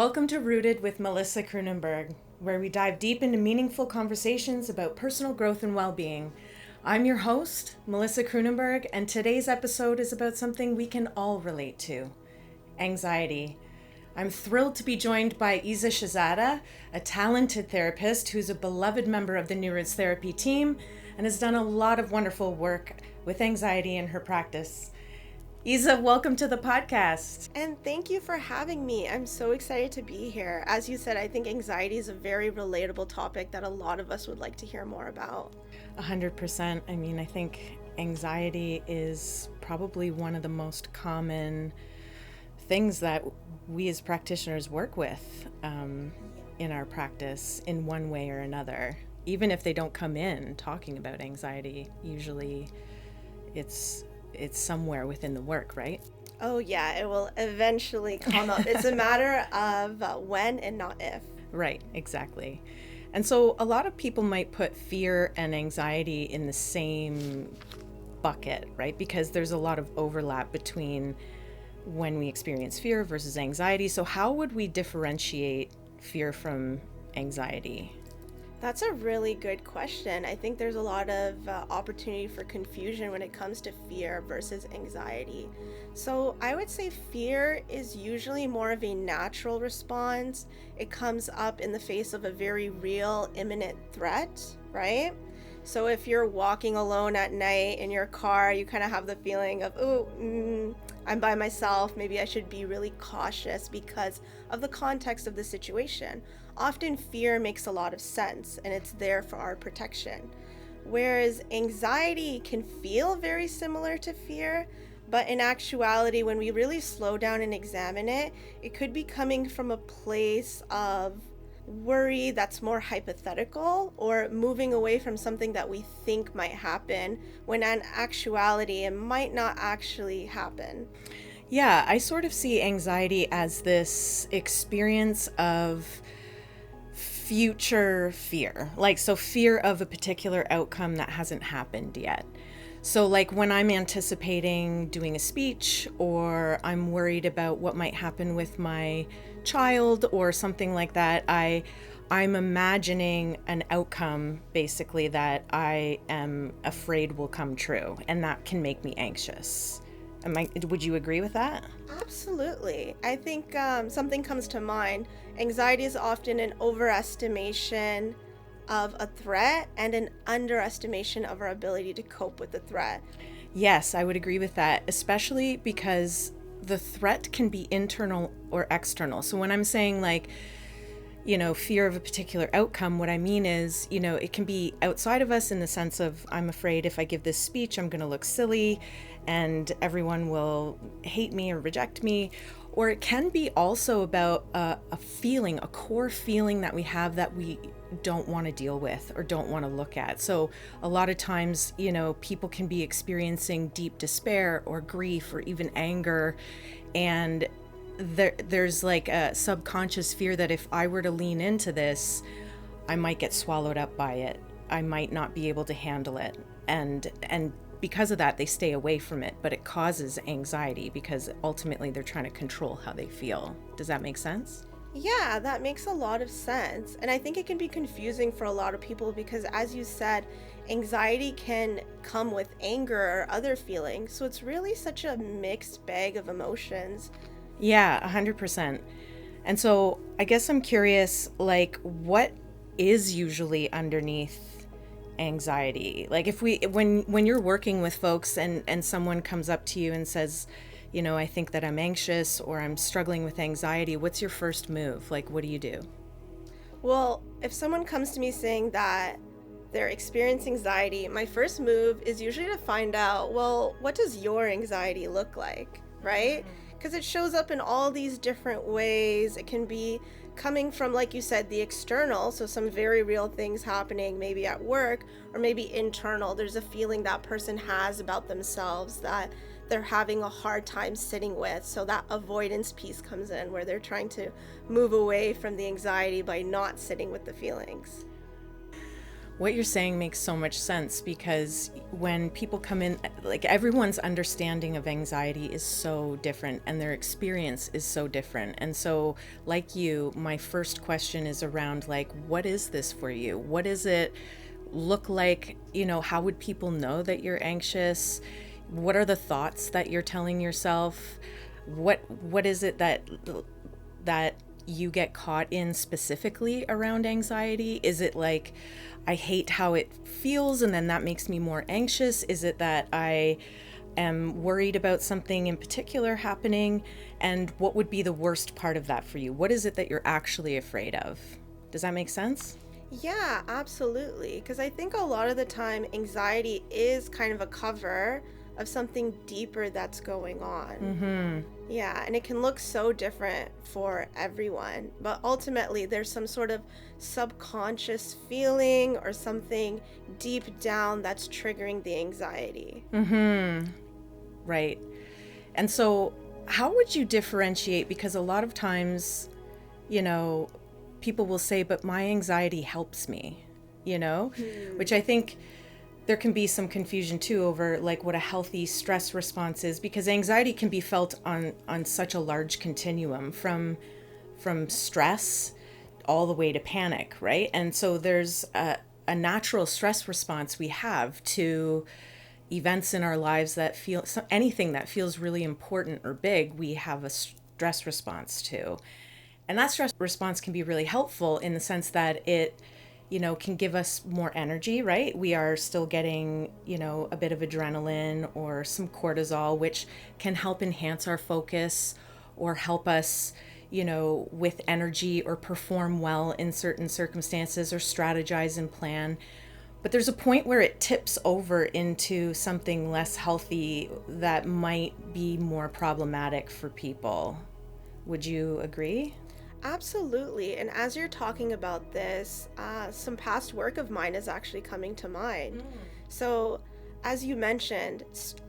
Welcome to Rooted with Melissa Kroonenberg, where we dive deep into meaningful conversations about personal growth and well-being. I'm your host, Melissa Kroonenberg, and today's episode is about something we can all relate to: anxiety. I'm thrilled to be joined by Ezza Shazada, a talented therapist who's a beloved member of the nuances therapy team and has done a lot of wonderful work with anxiety in her practice. Ezza, welcome to the podcast. And thank you for having me. I'm so excited to be here. As you said, I think anxiety is a very relatable topic that a lot of us would like to hear more about. 100%. I think anxiety is probably one of the most common things that we as practitioners work with in our practice in one way or another. Even if they don't come in talking about anxiety, usually it's somewhere within the work, right? Oh yeah, it will eventually come up. It's a matter of when and not if. Right, exactly. And so a lot of people might put fear and anxiety in the same bucket, right? Because there's a lot of overlap between when we experience fear versus anxiety. So how would we differentiate fear from anxiety? That's a really good question. I think there's a lot of opportunity for confusion when it comes to fear versus anxiety. So I would say fear is usually more of a natural response. It comes up in the face of a very real, imminent threat, right? So if you're walking alone at night in your car, you kind of have the feeling of, I'm by myself. Maybe I should be really cautious because of the context of the situation. Often fear makes a lot of sense and it's there for our protection. Whereas anxiety can feel very similar to fear, but in actuality, when we really slow down and examine it, it could be coming from a place of worry that's more hypothetical or moving away from something that we think might happen when in actuality it might not actually happen. Yeah, I sort of see anxiety as this experience of future fear. So fear of a particular outcome that hasn't happened yet. So like when I'm anticipating doing a speech, or I'm worried about what might happen with my child or something like that, I'm imagining an outcome basically that I am afraid will come true, and that can make me anxious. Would you agree with that? Absolutely. I think something comes to mind. Anxiety is often an overestimation of a threat and an underestimation of our ability to cope with the threat. Yes, I would agree with that, especially because the threat can be internal or external. So when I'm saying fear of a particular outcome, what I mean is, it can be outside of us in the sense of, I'm afraid if I give this speech, I'm going to look silly and everyone will hate me or reject me. Or it can be also about a feeling, a core feeling that we have that we don't want to deal with or don't want to look at. So a lot of times, people can be experiencing deep despair or grief or even anger, and there's like a subconscious fear that if I were to lean into this, I might get swallowed up by it. I might not be able to handle it. And because of that, they stay away from it, but it causes anxiety because ultimately they're trying to control how they feel. Does that make sense? Yeah, that makes a lot of sense. And I think it can be confusing for a lot of people because, as you said, anxiety can come with anger or other feelings. So it's really such a mixed bag of emotions. Yeah, 100%. And so I guess I'm curious, what is usually underneath anxiety? When you're working with folks and someone comes up to you and says, I think that I'm anxious or I'm struggling with anxiety, what's your first move? What do you do? Well, if someone comes to me saying that they're experiencing anxiety, my first move is usually to find out, well, what does your anxiety look like, right? Because it shows up in all these different ways. It can be coming from, like you said, the external, so some very real things happening maybe at work, or maybe internal. There's a feeling that person has about themselves that they're having a hard time sitting with. So that avoidance piece comes in where they're trying to move away from the anxiety by not sitting with the feelings. What you're saying makes so much sense, because when people come in, like, everyone's understanding of anxiety is so different and their experience is so different. And so, like you, my first question is around, like, what is this for you? What does it look like? You know, how would people know that you're anxious? What are the thoughts that you're telling yourself? What is it that you get caught in specifically around anxiety? Is it like, I hate how it feels and then that makes me more anxious? Is it that I am worried about something in particular happening? And what would be the worst part of that for you? What is it that you're actually afraid of? Does that make sense? Yeah, absolutely. Because I think a lot of the time, anxiety is kind of a cover of something deeper that's going on. Mm-hmm. Yeah, and it can look so different for everyone. But ultimately, there's some sort of subconscious feeling or something deep down that's triggering the anxiety. Mm-hmm. Right. And so, how would you differentiate? Because a lot of times, you know, people will say, but my anxiety helps me, you know, which I think there can be some confusion too over, like, what a healthy stress response is, because anxiety can be felt on such a large continuum from stress all the way to panic, right? And so there's a natural stress response we have to events in our lives that feel, anything that feels really important or big, we have a stress response to. And that stress response can be really helpful in the sense that it, you know, can give us more energy, right? We are still getting, you know, a bit of adrenaline or some cortisol, which can help enhance our focus or help us, you know, with energy or perform well in certain circumstances or strategize and plan. But there's a point where it tips over into something less healthy that might be more problematic for people. Would you agree? Absolutely. And as you're talking about this, some past work of mine is actually coming to mind. So, as you mentioned,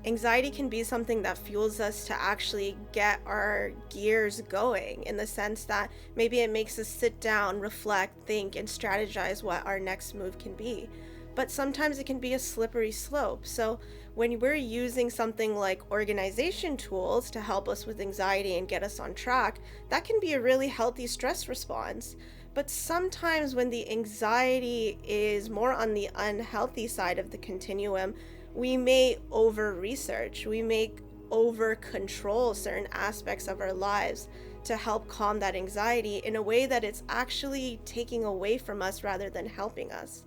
anxiety can be something that fuels us to actually get our gears going, in the sense that maybe it makes us sit down, reflect, think, and strategize what our next move can be. But sometimes it can be a slippery slope. So when we're using something like organization tools to help us with anxiety and get us on track, that can be a really healthy stress response. But sometimes when the anxiety is more on the unhealthy side of the continuum, we may over research, we may over control certain aspects of our lives to help calm that anxiety in a way that it's actually taking away from us rather than helping us.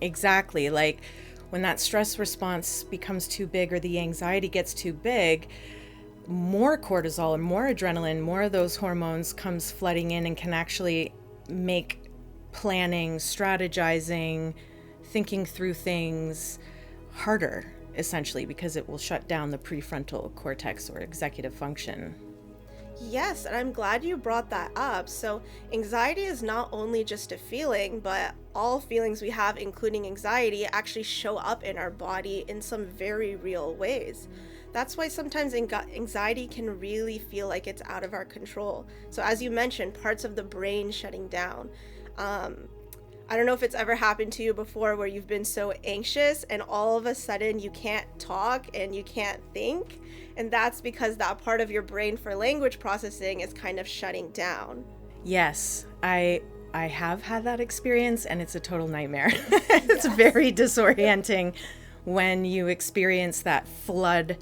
Exactly. Like, when that stress response becomes too big or the anxiety gets too big, more cortisol and more adrenaline, more of those hormones comes flooding in and can actually make planning, strategizing, thinking through things harder, essentially, because it will shut down the prefrontal cortex or executive function. Yes, and I'm glad you brought that up. So, anxiety is not only just a feeling, but all feelings we have, including anxiety, actually show up in our body in some very real ways. That's why sometimes anxiety can really feel like it's out of our control. So, as you mentioned, parts of the brain shutting down. I don't know if it's ever happened to you before where you've been so anxious and all of a sudden you can't talk and you can't think. And that's because that part of your brain for language processing is kind of shutting down. Yes, I have had that experience, and it's a total nightmare. It's very disorienting when you experience that flood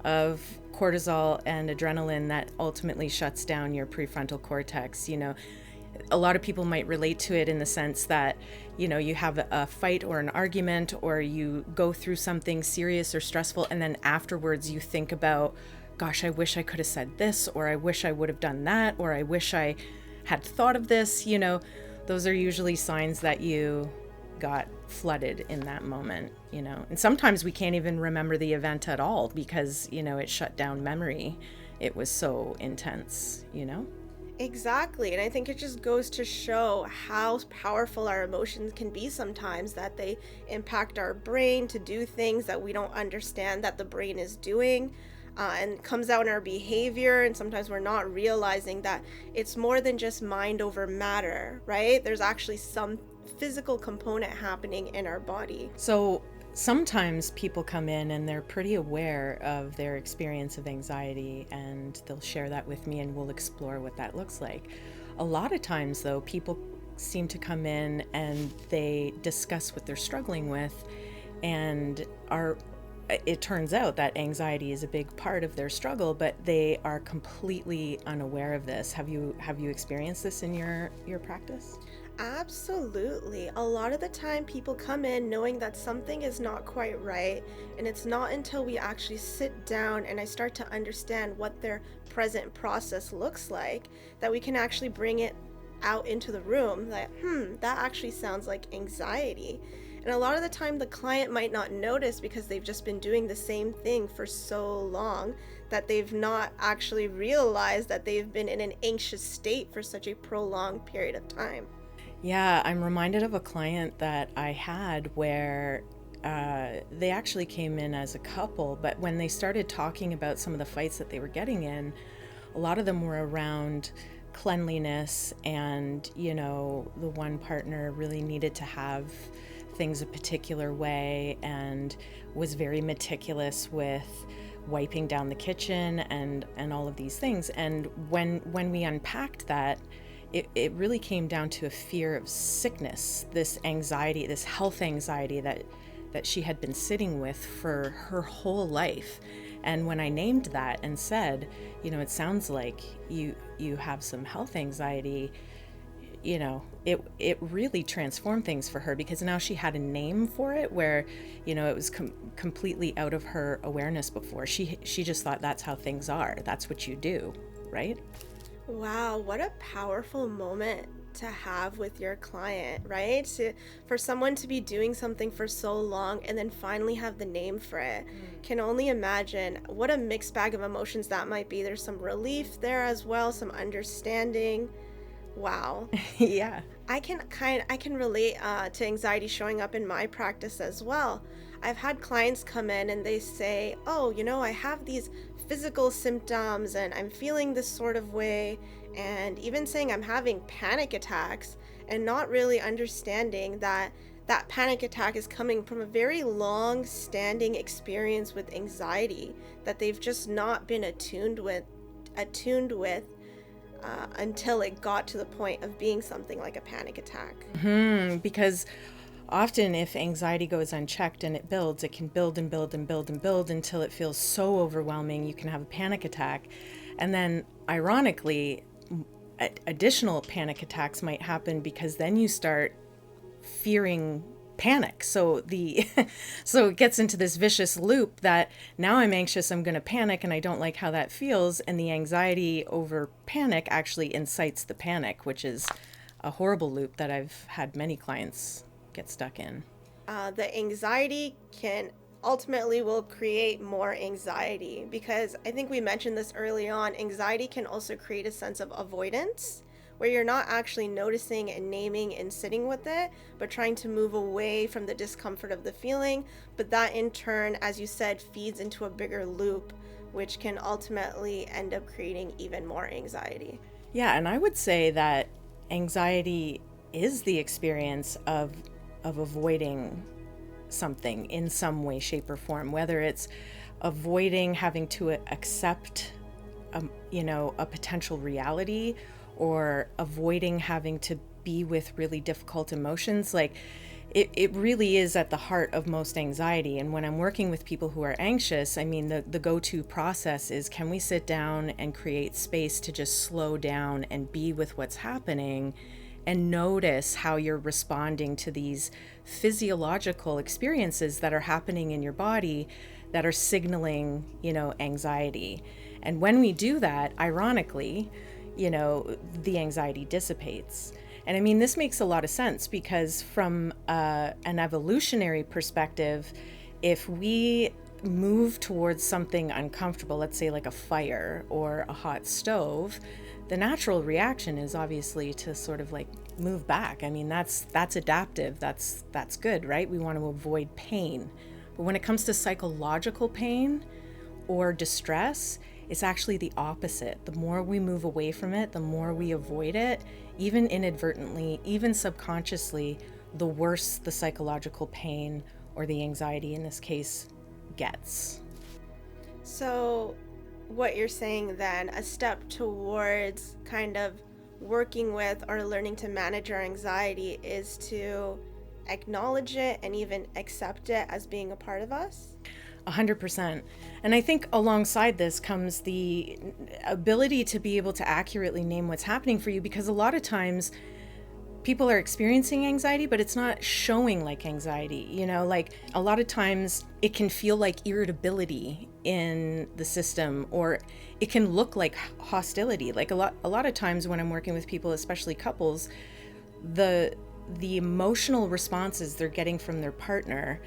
of cortisol and adrenaline that ultimately shuts down your prefrontal cortex. You know, a lot of people might relate to it in the sense that, you know, you have a fight or an argument, or you go through something serious or stressful, and then afterwards you think about, gosh, I wish I could have said this, or I wish I would have done that, or I wish I had thought of this. You know, those are usually signs that you got flooded in that moment, you know. And sometimes we can't even remember the event at all because, you know, it shut down memory. It was so intense, you know. Exactly. And I think it just goes to show how powerful our emotions can be sometimes, that they impact our brain to do things that we don't understand that the brain is doing, and comes out in our behavior. And sometimes we're not realizing that it's more than just mind over matter, right? There's actually some physical component happening in our body. So sometimes people come in and they're pretty aware of their experience of anxiety, and they'll share that with me and we'll explore what that looks like. A lot of times though, people seem to come in and they discuss what they're struggling with, and it turns out that anxiety is a big part of their struggle, but they are completely unaware of this. Have you experienced this in your practice? Absolutely. A lot of the time people come in knowing that something is not quite right, and it's not until we actually sit down and I start to understand what their present process looks like that we can actually bring it out into the room, that that actually sounds like anxiety. And a lot of the time the client might not notice because they've just been doing the same thing for so long that they've not actually realized that they've been in an anxious state for such a prolonged period of time. Yeah, I'm reminded of a client that I had where they actually came in as a couple, but when they started talking about some of the fights that they were getting in, a lot of them were around cleanliness, and the one partner really needed to have things a particular way and was very meticulous with wiping down the kitchen and all of these things. And when we unpacked that, it really came down to a fear of sickness, this anxiety, this health anxiety that she had been sitting with for her whole life. And when I named that and said, it sounds like you have some health anxiety, it really transformed things for her, because now she had a name for it where, it was completely out of her awareness before. She just thought that's how things are. That's what you do, right? Wow, what a powerful moment to have with your client, right? For someone to be doing something for so long and then finally have the name for it. Can only imagine what a mixed bag of emotions that might be. There's some relief there as well, some understanding. Wow. Yeah. I can relate to anxiety showing up in my practice as well. I've had clients come in and they say, oh, I have these physical symptoms and I'm feeling this sort of way, and even saying I'm having panic attacks, and not really understanding that panic attack is coming from a very long standing experience with anxiety that they've just not been attuned with until it got to the point of being something like a panic attack. Because often if anxiety goes unchecked and it builds, it can build and build and build and build until it feels so overwhelming you can have a panic attack. And then ironically, additional panic attacks might happen because then you start fearing panic. So so it gets into this vicious loop that now I'm anxious, I'm going to panic, and I don't like how that feels. And the anxiety over panic actually incites the panic, which is a horrible loop that I've had many clients get stuck in. The anxiety will create more anxiety, because I think we mentioned this early on. Anxiety can also create a sense of avoidance, where you're not actually noticing and naming and sitting with it, but trying to move away from the discomfort of the feeling. But that in turn, as you said, feeds into a bigger loop, which can ultimately end up creating even more anxiety. Yeah, and I would say that anxiety is the experience of avoiding something in some way, shape, or form, whether it's avoiding having to accept a potential reality, or avoiding having to be with really difficult emotions. Like it really is at the heart of most anxiety. And when I'm working with people who are anxious, I mean, the go-to process is, can we sit down and create space to just slow down and be with what's happening and notice how you're responding to these physiological experiences that are happening in your body that are signaling, anxiety. And when we do that, ironically, the anxiety dissipates. And I mean, this makes a lot of sense, because from an evolutionary perspective, if we move towards something uncomfortable, let's say like a fire or a hot stove, the natural reaction is obviously to sort of like move back. I mean, that's adaptive. That's good, right? We want to avoid pain. But when it comes to psychological pain or distress, it's actually the opposite. The more we move away from it, the more we avoid it, even inadvertently, even subconsciously, the worse the psychological pain or the anxiety in this case gets. So, what you're saying then, a step towards kind of working with or learning to manage our anxiety is to acknowledge it and even accept it as being a part of us? 100%. And I think alongside this comes the ability to be able to accurately name what's happening for you, because a lot of times people are experiencing anxiety, but it's not showing like anxiety. Like a lot of times it can feel like irritability in the system, or it can look like hostility. Like a lot of times when I'm working with people, especially couples, the emotional responses they're getting from their partner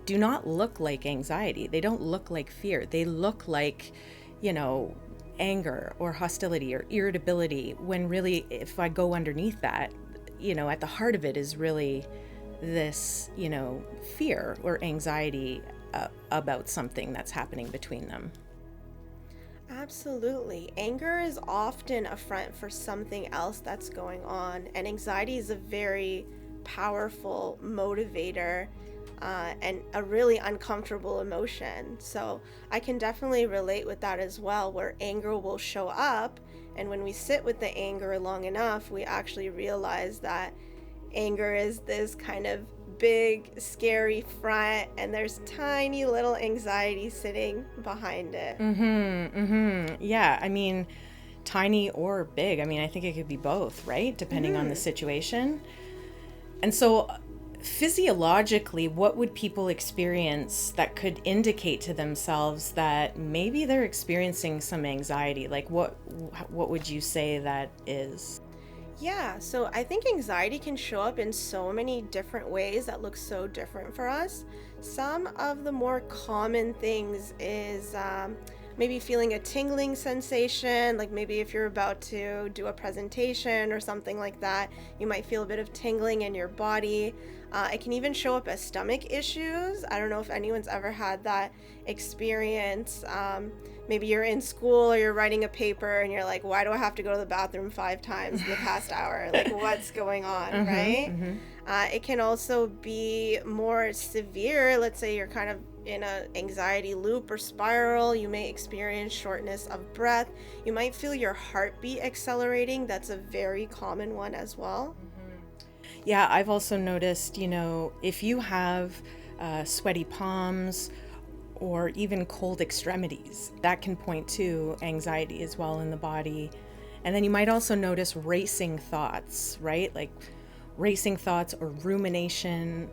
do not look like anxiety. They don't look like fear. They look like, anger or hostility or irritability, when really, if I go underneath that, at the heart of it is really this, fear or anxiety about something that's happening between them. Absolutely. Anger is often a front for something else that's going on, and anxiety is a very powerful motivator and a really uncomfortable emotion. So I can definitely relate with that as well, where anger will show up, and when we sit with the anger long enough, we actually realize that anger is this kind of big, scary front, and there's tiny little anxiety sitting behind it. Yeah, I mean, tiny or big. I mean, I think it could be both, right? Depending on the situation. And so physiologically, what would people experience that could indicate to themselves that maybe they're experiencing some anxiety? Like what would you say that is? Yeah, so I think anxiety can show up in so many different ways that look so different for us. Some of the more common things is maybe feeling a tingling sensation, like maybe if you're about to do a presentation or something like that, you might feel a bit of tingling in your body. It can even show up as stomach issues. I don't know if anyone's ever had that experience. Maybe you're in school or you're writing a paper and you're like, why do I have to go to the bathroom 5 times in the past hour? Like, what's going on, right? It can also be more severe. Let's say you're kind of in an anxiety loop or spiral. You may experience shortness of breath. You might feel your heartbeat accelerating. That's a very common one as well. Yeah, I've also noticed, if you have sweaty palms or even cold extremities, that can point to anxiety as well in the body. And then you might also notice racing thoughts, right? Like racing thoughts or rumination,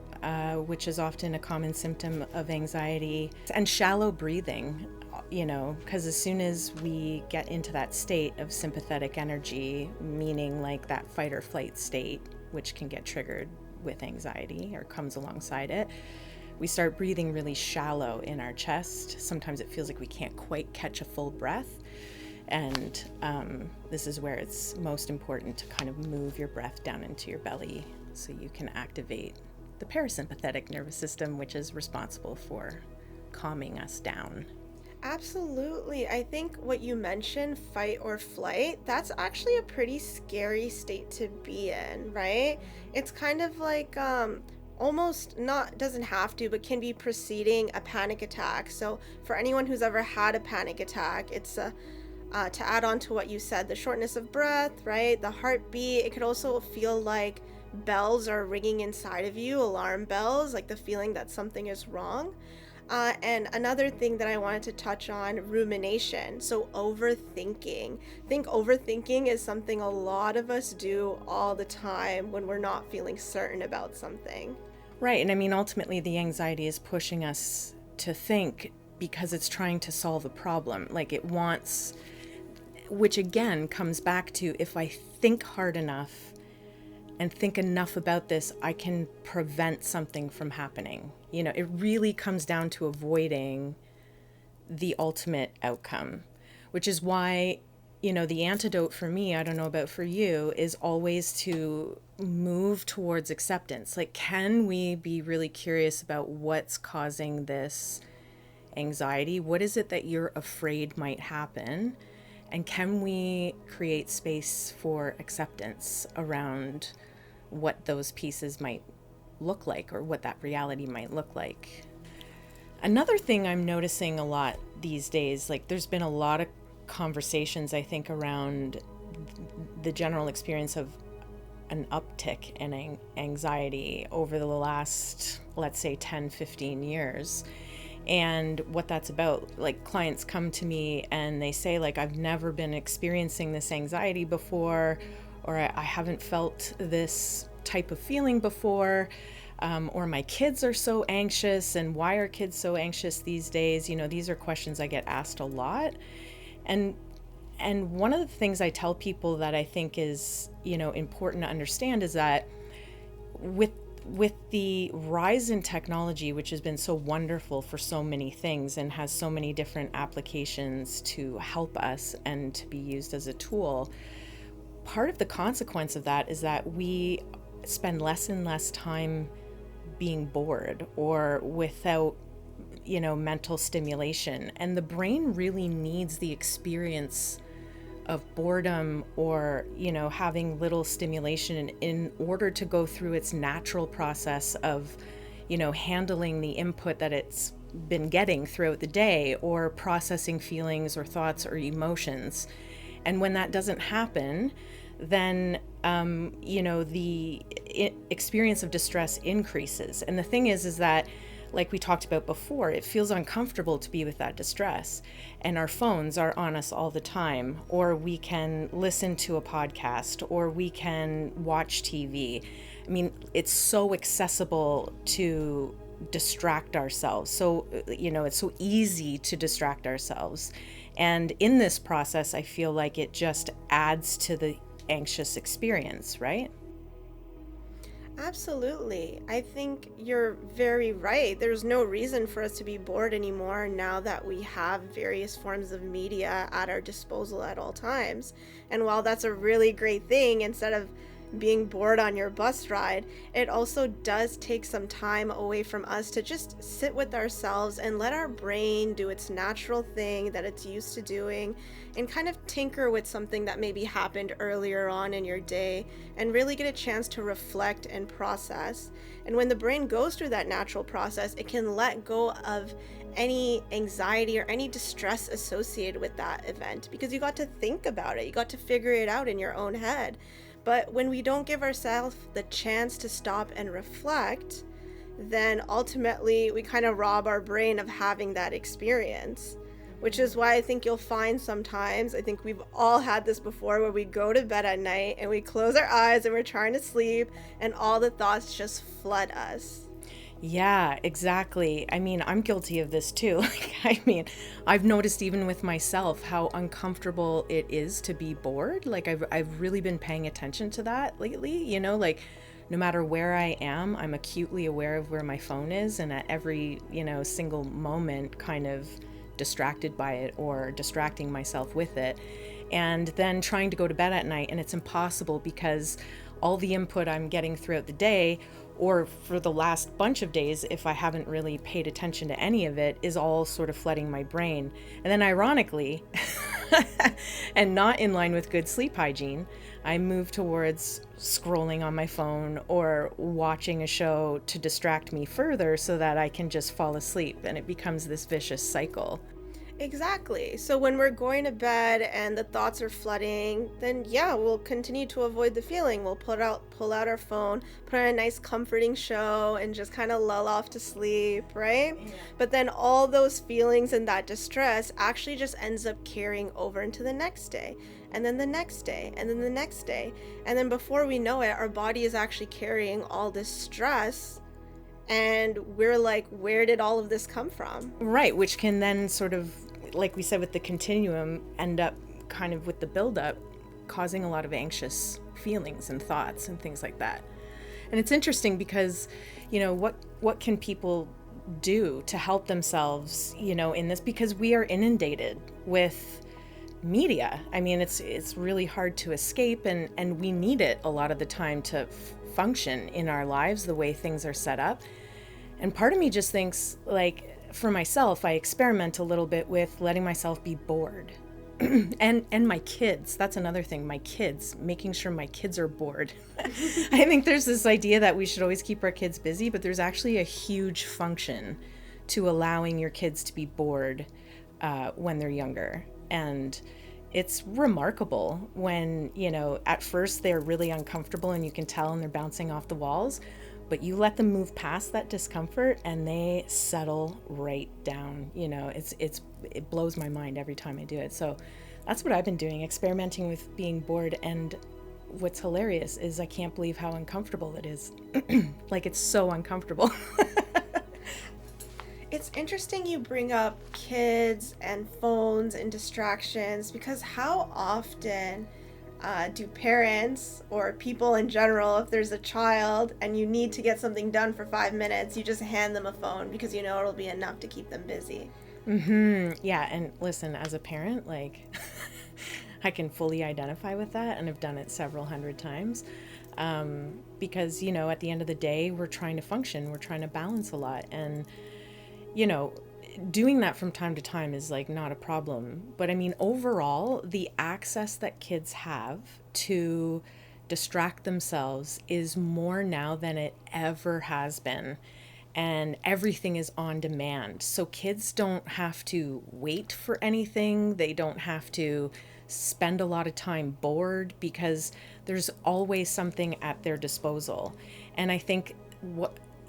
which is often a common symptom of anxiety, and shallow breathing, because as soon as we get into that state of sympathetic energy, meaning like that fight or flight state, which can get triggered with anxiety or comes alongside it, we start breathing really shallow in our chest. Sometimes it feels like we can't quite catch a full breath. And this is where it's most important to kind of move your breath down into your belly so you can activate the parasympathetic nervous system, which is responsible for calming us down. Absolutely. I think what you mentioned, fight or flight, that's actually a pretty scary state to be in, right? It's kind of like almost not, doesn't have to, but can be preceding a panic attack. So for anyone who's ever had a panic attack, it's to add on to what you said, the shortness of breath, right? The heartbeat. It could also feel like bells are ringing inside of you, alarm bells, like the feeling that something is wrong. And another thing that I wanted to touch on, rumination. So overthinking. I think overthinking is something a lot of us do all the time when we're not feeling certain about something. Right. And I mean, ultimately, the anxiety is pushing us to think because it's trying to solve a problem. Like it wants, which again comes back to, if I think hard enough and think enough about this, I can prevent something from happening. It really comes down to avoiding the ultimate outcome, which is why, the antidote for me, I don't know about for you, is always to move towards acceptance. Like, can we be really curious about what's causing this anxiety? What is it that you're afraid might happen? And can we create space for acceptance around what those pieces might look like, or what that reality might look like? Another thing I'm noticing a lot these days, like there's been a lot of conversations, I think, around the general experience of an uptick in anxiety over the last, let's say, 10, 15 years. And what that's about, like clients come to me and they say, like, I've never been experiencing this anxiety before, or I haven't felt this type of feeling before, or my kids are so anxious, and why are kids so anxious these days? You know, these are questions I get asked a lot. And one of the things I tell people that I think is, you know, important to understand is that with the rise in technology, which has been so wonderful for so many things and has so many different applications to help us and to be used as a tool, part of the consequence of that is that we spend less and less time being bored or without, you know, mental stimulation. And the brain really needs the experience of boredom or, you know, having little stimulation in order to go through its natural process of, you know, handling the input that it's been getting throughout the day, or processing feelings or thoughts or emotions. And when that doesn't happen, then you know, the experience of distress increases. And the thing is that, like we talked about before, it feels uncomfortable to be with that distress. And our phones are on us all the time, or we can listen to a podcast, or we can watch TV. I mean, it's so accessible to distract ourselves. So, you know, it's so easy to distract ourselves. And in this process, I feel like it just adds to the anxious experience, right? Absolutely. I think you're very right. There's no reason for us to be bored anymore now that we have various forms of media at our disposal at all times. And while that's a really great thing, instead of being bored on your bus ride, it also does take some time away from us to just sit with ourselves and let our brain do its natural thing that it's used to doing, and kind of tinker with something that maybe happened earlier on in your day, and really get a chance to reflect and process. And when the brain goes through that natural process, it can let go of any anxiety or any distress associated with that event, because you got to think about it, you got to figure it out in your own head. But when we don't give ourselves the chance to stop and reflect, then ultimately we kind of rob our brain of having that experience, which is why I think you'll find sometimes, I think we've all had this before, where we go to bed at night and we close our eyes and we're trying to sleep and all the thoughts just flood us. Yeah, exactly. I mean, I'm guilty of this too. Like, I mean, I've noticed even with myself how uncomfortable it is to be bored. Like, I've really been paying attention to that lately, you know, like no matter where I am, I'm acutely aware of where my phone is, and at every, you know, single moment kind of distracted by it or distracting myself with it. And then trying to go to bed at night, and it's impossible because all the input I'm getting throughout the day, or for the last bunch of days, if I haven't really paid attention to any of it, is all sort of flooding my brain. And then ironically, and not in line with good sleep hygiene, I move towards scrolling on my phone or watching a show to distract me further so that I can just fall asleep. And it becomes this vicious cycle. Exactly. So when we're going to bed and the thoughts are flooding, then yeah, we'll continue to avoid the feeling. We'll pull out our phone, put on a nice comforting show, and just kind of lull off to sleep, right? Yeah. But then all those feelings and that distress actually just ends up carrying over into the next day, and then the next day, and then the next day. And then before we know it, our body is actually carrying all this stress. And we're like, where did all of this come from? Right, which can then sort of, like we said with the continuum, end up kind of with the buildup, causing a lot of anxious feelings and thoughts and things like that. And it's interesting because, you know, what can people do to help themselves, you know, in this? Because we are inundated with media. I mean, it's really hard to escape, and we need it a lot of the time to function in our lives the way things are set up. And part of me just thinks, like, for myself, I experiment a little bit with letting myself be bored. and my kids, that's another thing, my kids, making sure my kids are bored. I think there's this idea that we should always keep our kids busy, but there's actually a huge function to allowing your kids to be bored when they're younger. And it's remarkable when, you know, at first they're really uncomfortable and you can tell and they're bouncing off the walls, but you let them move past that discomfort and they settle right down. You know, it blows my mind every time I do it. So that's what I've been doing, experimenting with being bored. And what's hilarious is I can't believe how uncomfortable it is. Like, it's so uncomfortable. It's interesting you bring up kids and phones and distractions, because how often do parents or people in general, if there's a child and you need to get something done for 5 minutes, you just hand them a phone because you know it'll be enough to keep them busy? Yeah, and listen, as a parent, like, I can fully identify with that, and I've done it several hundred times. Because, you know, at the end of the day, we're trying to function, we're trying to balance a lot, and you know, doing that from time to time is like not a problem. But I mean, overall, the access that kids have to distract themselves is more now than it ever has been. And everything is on demand. So kids don't have to wait for anything. They don't have to spend a lot of time bored because there's always something at their disposal. And I think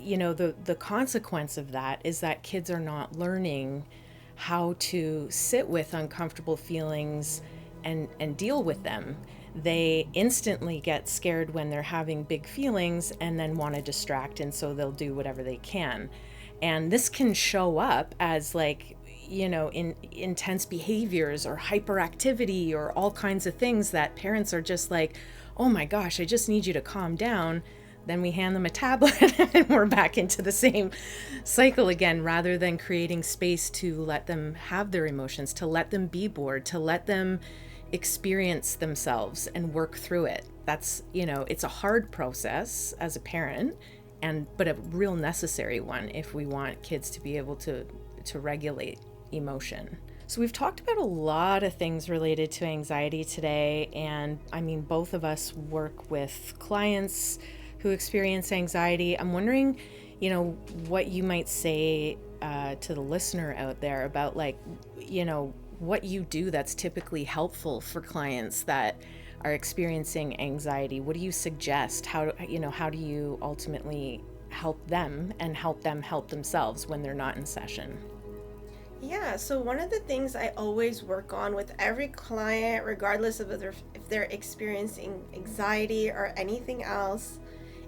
the consequence of that is that kids are not learning how to sit with uncomfortable feelings and deal with them. They instantly get scared when they're having big feelings and then want to distract, and so they'll do whatever they can. And this can show up as, like, you know, in intense behaviors or hyperactivity or all kinds of things that parents are just like, oh my gosh, I just need you to calm down. Then we hand them a tablet and we're back into the same cycle again, rather than creating space to let them have their emotions, to let them be bored, to let them experience themselves and work through it. That's, you know, it's a hard process as a parent, but a real necessary one if we want kids to be able to regulate emotion. So we've talked about a lot of things related to anxiety today. And I mean, both of us work with clients who experience anxiety. I'm wondering, you know, what you might say to the listener out there about, like, you know, what you do that's typically helpful for clients that are experiencing anxiety. What do you suggest? How do you ultimately help them and help them help themselves when they're not in session? Yeah, so one of the things I always work on with every client, regardless of if they're experiencing anxiety or anything else,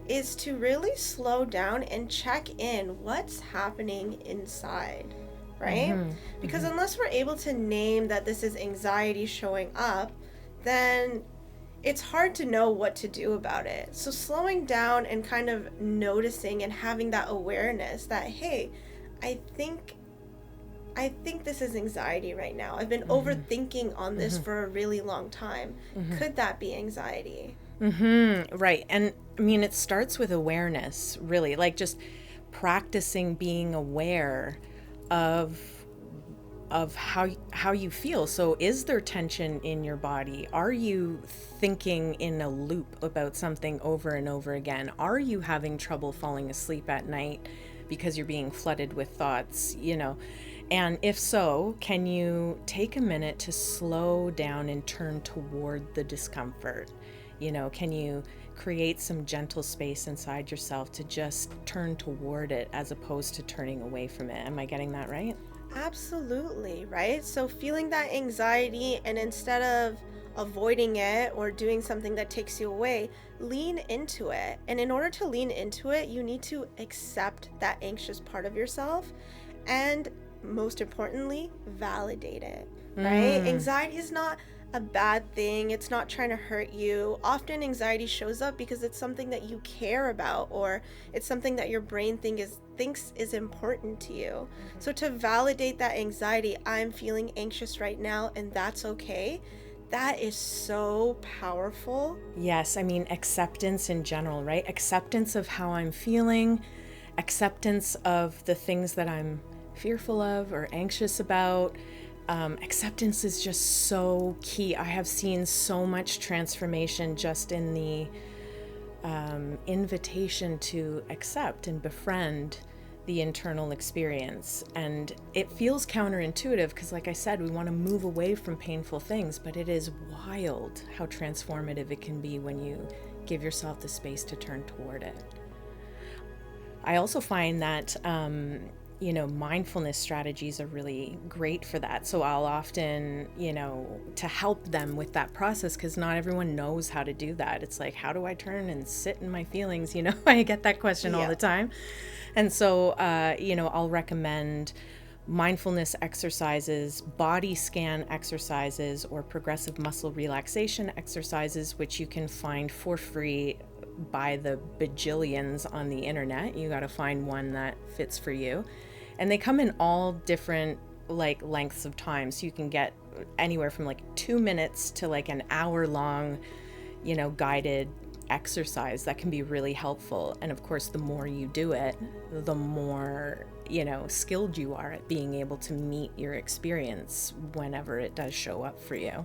is to really slow down and check in what's happening inside, right? Because unless we're able to name that this is anxiety showing up, then it's hard to know what to do about it. So slowing down and kind of noticing and having that awareness that, hey, I think this is anxiety right now. I've been overthinking on this for a really long time. Could that be anxiety? Right. And I mean, it starts with awareness, really, like just practicing being aware of how you feel. So is there tension in your body? Are you thinking in a loop about something over and over again? Are you having trouble falling asleep at night because you're being flooded with thoughts, you know? And if so, can you take a minute to slow down and turn toward the discomfort? You know, can you create some gentle space inside yourself to just turn toward it as opposed to turning away from it? Am I getting that right? Absolutely, right? So feeling that anxiety, and instead of avoiding it or doing something that takes you away, lean into it. And in order to lean into it, you need to accept that anxious part of yourself, and most importantly, validate it, right? Anxiety is not a bad thing. It's not trying to hurt you. Often anxiety shows up because it's something that you care about, or it's something that your brain thinks is important to you. So to validate that anxiety, I'm feeling anxious right now, and that's okay. That is so powerful. Yes, I mean, acceptance in general, right? Acceptance of how I'm feeling, acceptance of the things that I'm fearful of or anxious about. Acceptance is just so key. I have seen so much transformation just in the invitation to accept and befriend the internal experience. And it feels counterintuitive because, like I said, we want to move away from painful things, but it is wild how transformative it can be when you give yourself the space to turn toward it. I also find that mindfulness strategies are really great for that. So I'll often, to help them with that process, because not everyone knows how to do that. It's like, how do I turn and sit in my feelings? I get that question all the time. And so, I'll recommend mindfulness exercises, body scan exercises, or progressive muscle relaxation exercises, which you can find for free by the bajillions on the internet. You got to find one that fits for you. And they come in all different lengths of time. So you can get anywhere from 2 minutes to an hour long, guided exercise that can be really helpful. And of course, the more you do it, the more, skilled you are at being able to meet your experience whenever it does show up for you.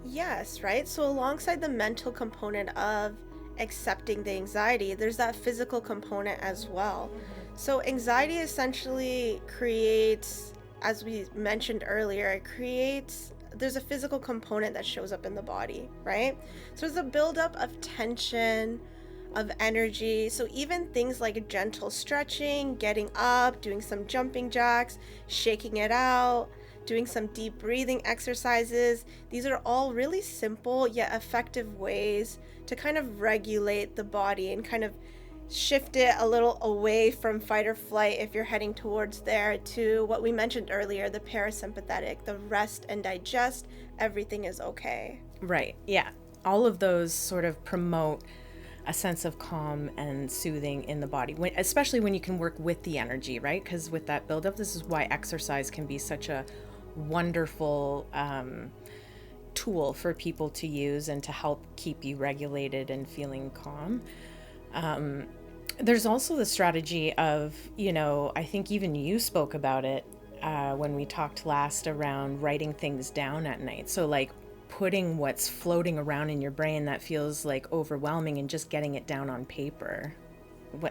Yes, right? So alongside the mental component of accepting the anxiety, there's that physical component as well. So anxiety essentially creates, as we mentioned earlier, there's a physical component that shows up in the body, right? So there's a buildup of tension, of energy. So even things like gentle stretching, getting up, doing some jumping jacks, shaking it out, doing some deep breathing exercises. These are all really simple yet effective ways to kind of regulate the body and kind of shift it a little away from fight or flight if you're heading towards there to what we mentioned earlier, the parasympathetic, the rest and digest, everything is okay. Right. Yeah. All of those sort of promote a sense of calm and soothing in the body, especially when you can work with the energy, right? Because with that buildup, this is why exercise can be such a wonderful tool for people to use and to help keep you regulated and feeling calm. There's also the strategy of, I think even you spoke about it when we talked last around writing things down at night. So putting what's floating around in your brain that feels overwhelming and just getting it down on paper.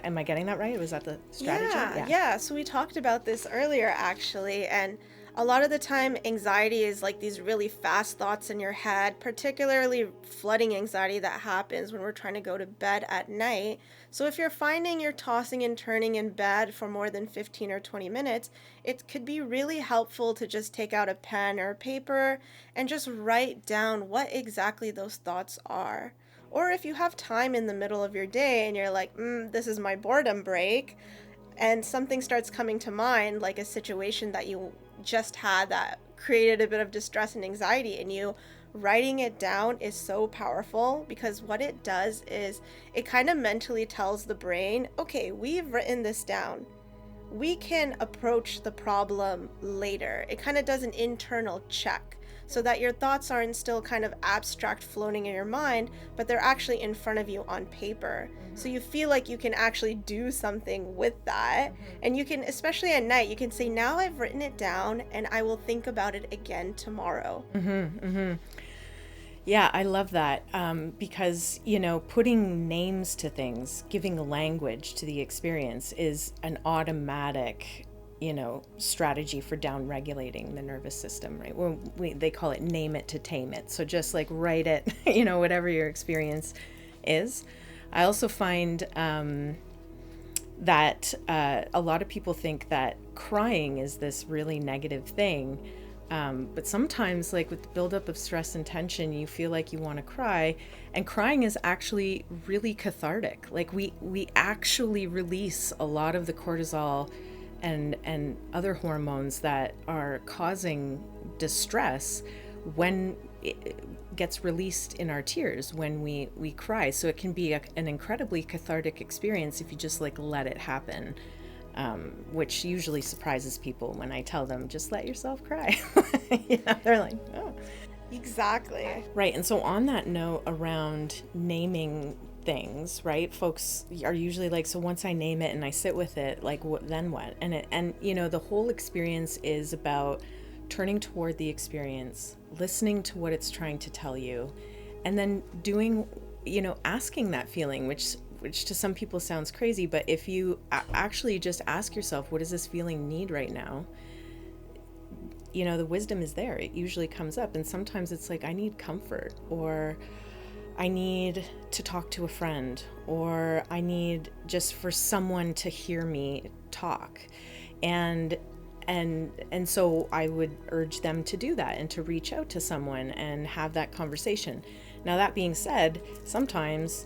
Am I getting that right? Was that the strategy? Yeah. So we talked about this earlier, actually, and a lot of the time anxiety is these really fast thoughts in your head, particularly flooding anxiety that happens when we're trying to go to bed at night. So if you're finding you're tossing and turning in bed for more than 15 or 20 minutes, it could be really helpful to just take out a pen or paper and just write down what exactly those thoughts are. Or if you have time in the middle of your day and you're like, this is my boredom break, and something starts coming to mind, like a situation that you just had that created a bit of distress and anxiety in you, writing it down is so powerful, because what it does is it kind of mentally tells the brain, okay, we've written this down. We can approach the problem later. It kind of does an internal check so that your thoughts aren't still kind of abstract floating in your mind, but they're actually in front of you on paper. So you feel like you can actually do something with that. And you can, especially at night, you can say, now I've written it down and I will think about it again tomorrow. Yeah, I love that because, putting names to things, giving language to the experience is an automatic strategy for down regulating the nervous system, right? They call it name it to tame it. So just write it, whatever your experience is. I also find that a lot of people think that crying is this really negative thing. But sometimes with the buildup of stress and tension, you feel like you want to cry, and crying is actually really cathartic. We actually release a lot of the cortisol and other hormones that are causing distress when it gets released in our tears when we cry. So it can be an incredibly cathartic experience if you just let it happen, which usually surprises people when I tell them, just let yourself cry. They're like, oh. Exactly. Right. And so on that note around naming things, right? Folks are usually like, so once I name it and I sit with it, like, what, then what? And the whole experience is about turning toward the experience, listening to what it's trying to tell you, and then doing, asking that feeling, which to some people sounds crazy, but if you actually just ask yourself, what does this feeling need right now? The wisdom is there. It usually comes up. And sometimes it's like, I need comfort, or I need to talk to a friend, or I need just for someone to hear me talk. And so I would urge them to do that and to reach out to someone and have that conversation. Now, that being said, sometimes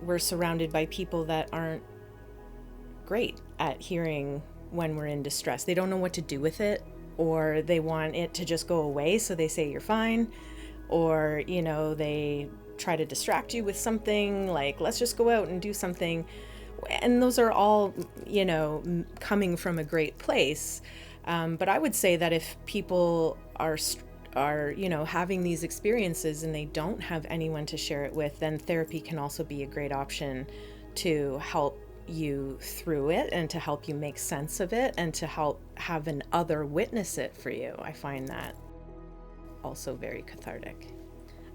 we're surrounded by people that aren't great at hearing when we're in distress. They don't know what to do with it, or they want it to just go away, so they say you're fine, or they try to distract you with something like, let's just go out and do something. And those are all coming from a great place, but I would say that if people are having these experiences and they don't have anyone to share it with, then therapy can also be a great option to help you through it and to help you make sense of it and to help have an other witness it for you. I find that also very cathartic.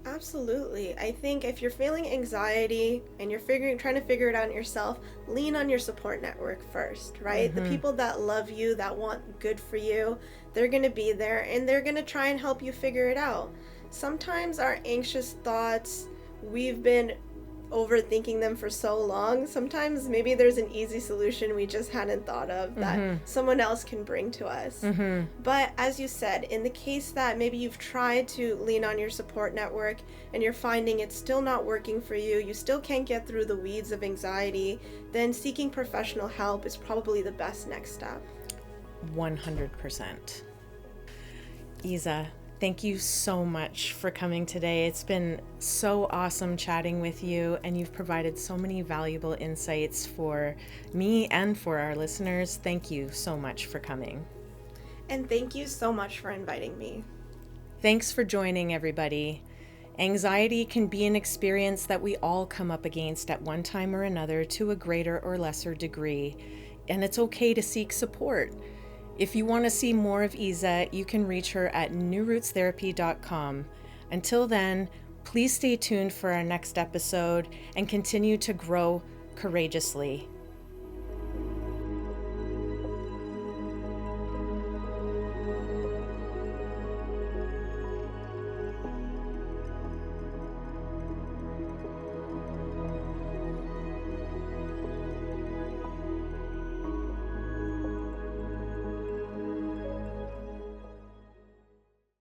Absolutely. I think if you're feeling anxiety and you're trying to figure it out yourself, lean on your support network first, right? The people that love you, that want good for you, they're going to be there and they're going to try and help you figure it out. Sometimes our anxious thoughts, we've been overthinking them for so long. Sometimes maybe there's an easy solution we just hadn't thought of that someone else can bring to us. But as you said, in the case that maybe you've tried to lean on your support network and you're finding it's still not working for you, you still can't get through the weeds of anxiety, then seeking professional help is probably the best next step. 100%. Ezza, thank you so much for coming today. It's been so awesome chatting with you, and you've provided so many valuable insights for me and for our listeners. Thank you so much for coming. And thank you so much for inviting me. Thanks for joining, everybody. Anxiety can be an experience that we all come up against at one time or another to a greater or lesser degree, and it's okay to seek support. If you want to see more of Ezza, you can reach her at newrootstherapy.com. Until then, please stay tuned for our next episode and continue to grow courageously.